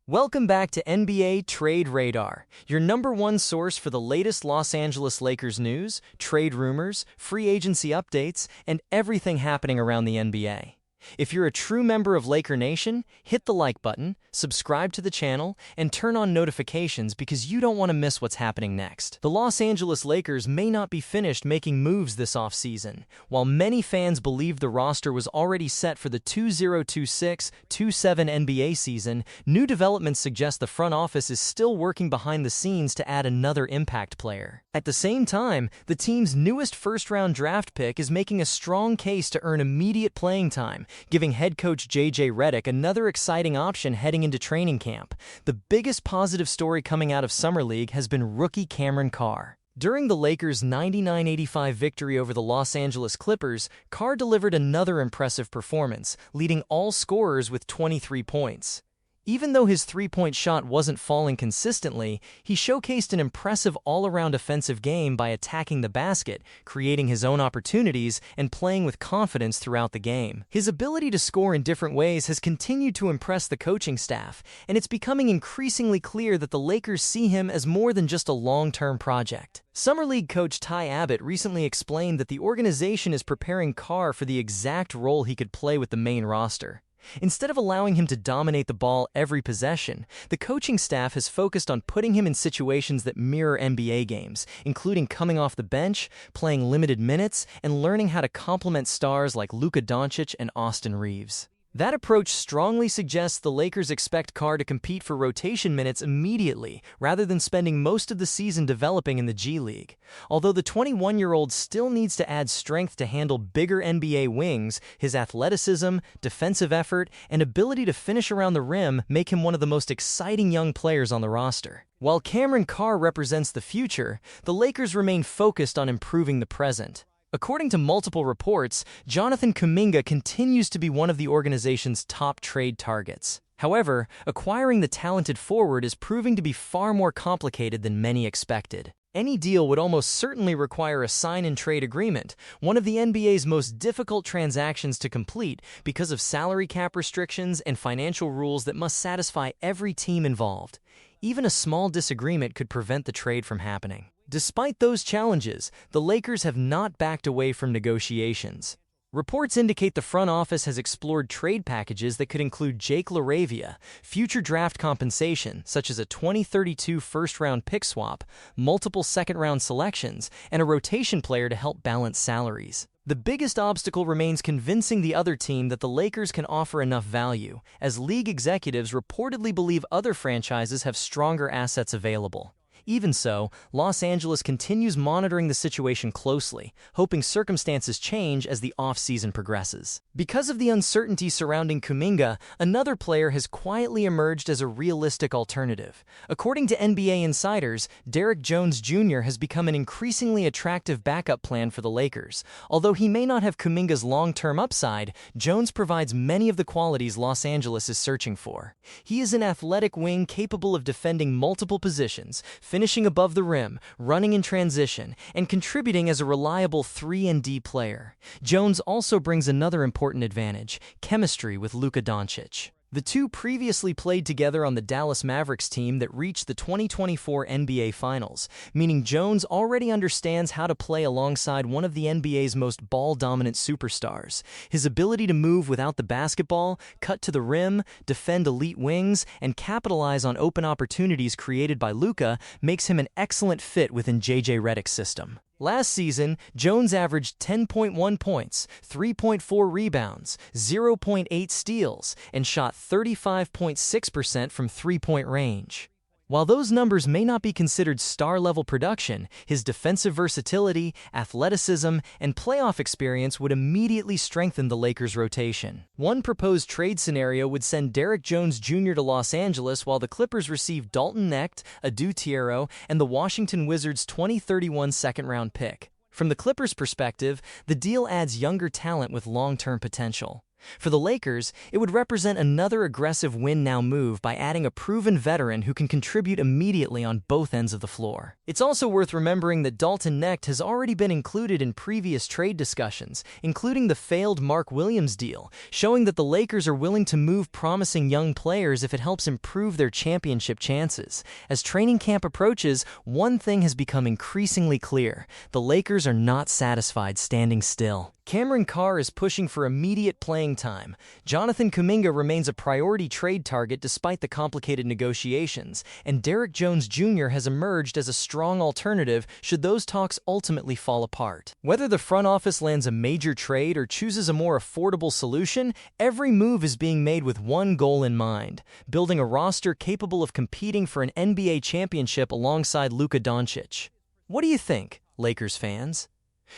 Welcome back to NBA Trade Radar, your #1 source for the latest Los Angeles Lakers news, trade rumors, free agency updates, and everything happening around the NBA. If you're a true member of Laker Nation, hit the like button, subscribe to the channel, and turn on notifications because you don't want to miss what's happening next. The Los Angeles Lakers may not be finished making moves this offseason. While many fans believed the roster was already set for the 2026-27 NBA season, new developments suggest the front office is still working behind the scenes to add another impact player. At the same time, the team's newest first-round draft pick is making a strong case to earn immediate playing time, giving head coach JJ Redick another exciting option heading into training camp. The biggest positive story coming out of Summer League has been rookie Carr. During the Lakers' 99-85 victory over the Los Angeles Clippers, Carr delivered another impressive performance, leading all scorers with 23 points. Even though his three-point shot wasn't falling consistently, he showcased an impressive all-around offensive game by attacking the basket, creating his own opportunities, and playing with confidence throughout the game. His ability to score in different ways has continued to impress the coaching staff, and it's becoming increasingly clear that the Lakers see him as more than just a long-term project. Summer League coach Ty Abbott recently explained that the organization is preparing Carr for the exact role he could play with the main roster. Instead of allowing him to dominate the ball every possession, the coaching staff has focused on putting him in situations that mirror NBA games, including coming off the bench, playing limited minutes, and learning how to complement stars like Luka Dončić and Reaves. That approach strongly suggests the Lakers expect Carr to compete for rotation minutes immediately, rather than spending most of the season developing in the G League. Although the 21-year-old still needs to add strength to handle bigger NBA wings, his athleticism, defensive effort, and ability to finish around the rim make him one of the most exciting young players on the roster. While Carr represents the future, the Lakers remain focused on improving the present. According to multiple reports, Jonathan Kuminga continues to be one of the organization's top trade targets. However, acquiring the talented forward is proving to be far more complicated than many expected. Any deal would almost certainly require a sign-and-trade agreement, one of the NBA's most difficult transactions to complete because of salary cap restrictions and financial rules that must satisfy every team involved. Even a small disagreement could prevent the trade from happening. Despite those challenges, the Lakers have not backed away from negotiations. Reports indicate the front office has explored trade packages that could include Jake LaRavia, future draft compensation such as a 2032 first-round pick swap, multiple second-round selections, and a rotation player to help balance salaries. The biggest obstacle remains convincing the other team that the Lakers can offer enough value, as league executives reportedly believe other franchises have stronger assets available. Even so, Los Angeles continues monitoring the situation closely, hoping circumstances change as the offseason progresses. Because of the uncertainty surrounding Kuminga, another player has quietly emerged as a realistic alternative. According to NBA insiders, Derrick Jones Jr. has become an increasingly attractive backup plan for the Lakers. Although he may not have Kuminga's long-term upside, Jones provides many of the qualities Los Angeles is searching for. He is an athletic wing capable of defending multiple positions, finishing above the rim, running in transition, and contributing as a reliable 3-and-D player. Jones also brings another important advantage: chemistry with Luka Dončić. The two previously played together on the Dallas Mavericks team that reached the 2024 NBA Finals, meaning Jones already understands how to play alongside one of the NBA's most ball-dominant superstars. His ability to move without the basketball, cut to the rim, defend elite wings, and capitalize on open opportunities created by Luka makes him an excellent fit within JJ Redick's system. Last season, Jones averaged 10.1 points, 3.4 rebounds, 0.8 steals, and shot 35.6% from three-point range. While those numbers may not be considered star-level production, his defensive versatility, athleticism, and playoff experience would immediately strengthen the Lakers' rotation. One proposed trade scenario would send Derrick Jones Jr. to Los Angeles while the Clippers receive Dalton Knecht, Adu Tiero, and the Washington Wizards' 2031 second-round pick. From the Clippers' perspective, the deal adds younger talent with long-term potential. For the Lakers, it would represent another aggressive win-now move by adding a proven veteran who can contribute immediately on both ends of the floor. It's also worth remembering that Dalton Knecht has already been included in previous trade discussions, including the failed Mark Williams deal, showing that the Lakers are willing to move promising young players if it helps improve their championship chances. As training camp approaches, one thing has become increasingly clear: the Lakers are not satisfied standing still. Cameron Carr is pushing for immediate playing time. Jonathan Kuminga remains a priority trade target despite the complicated negotiations, and Derrick Jones Jr. has emerged as a strong alternative should those talks ultimately fall apart. Whether the front office lands a major trade or chooses a more affordable solution, every move is being made with one goal in mind: building a roster capable of competing for an NBA championship alongside Luka Dončić. What do you think, Lakers fans?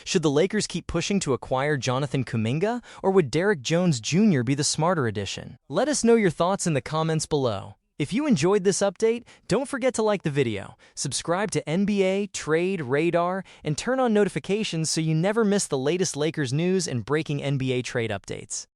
Should the Lakers keep pushing to acquire Jonathan Kuminga, or would Derrick Jones Jr. be the smarter addition? Let us know your thoughts in the comments below. If you enjoyed this update, don't forget to like the video, subscribe to NBA Trade Radar, and turn on notifications so you never miss the latest Lakers news and breaking NBA trade updates.